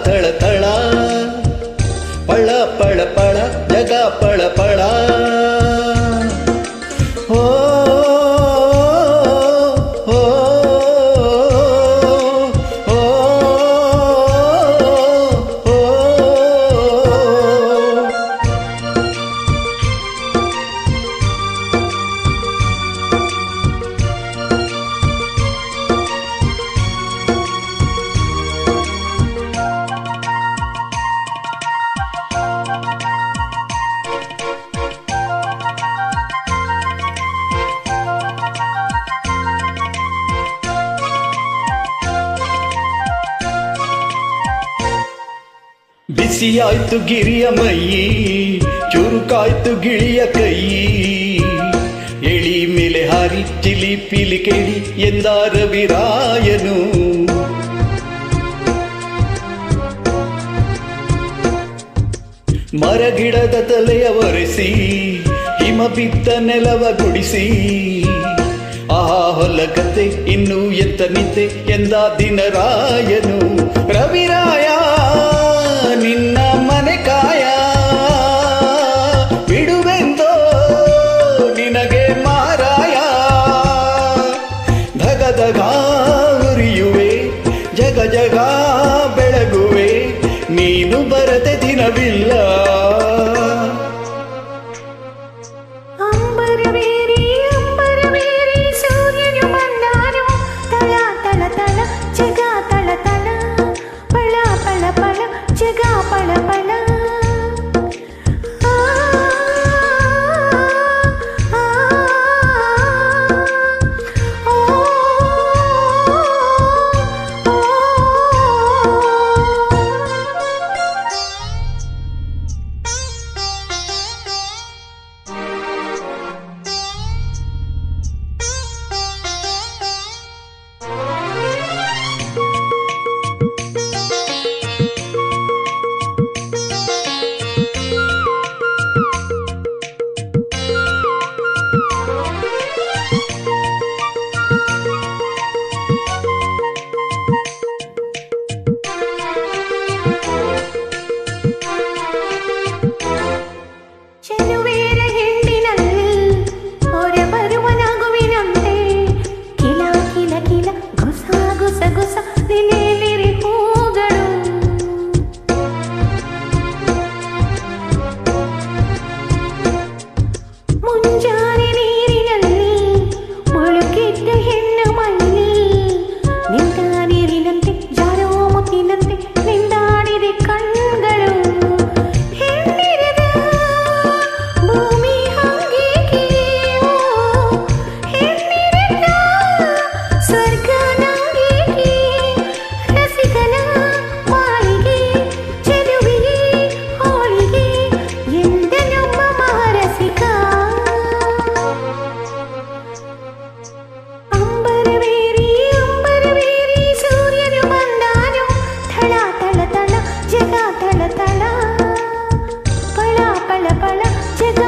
ತಳ ತಳ ಪಳ ಪಳ ಪಳ ಜಗ ಪಳ ಪಳ ಓ ಓ ಓ ಓ ಬಿಸಿಯಾಯ್ತು ಗಿರಿಯ ಮೈಯಿ ಚುರುಕಾಯ್ತು ಗಿಳಿಯ ಕೈ ಎಳಿ ಮೇಲೆ ಹಾರಿ ಚಿಲಿ ಪಿಲಿ ಕೇಳಿ ಎಂದ ರವಿರಾಯನು ಮರಗಿಡದ ತಲೆಯ ಒರೆಸಿ ಹಿಮ ಬಿದ್ದ ನೆಲವ ಗುಡಿಸಿ ಆಹಾ ಹೊಲಗತೆ ಇನ್ನೂ ಎತ್ತ ನಿದ್ದೆ ಎಂದ ದಿನರಾಯನು ರವಿರಾಯ ನಿನ್ನ ಮನೆ ಕಾಯ ಬಿಡುವೆಂದೋ ನಿನಗೆ ಮಾರಾಯ ಧಗ ಧಗ ಉರಿಯುವೆ ಜಗ ಜಗ ಬೆಳಗುವೆ ನೀನು ಬರದೆ ದಿನವಿಲ್ಲ ಜಗ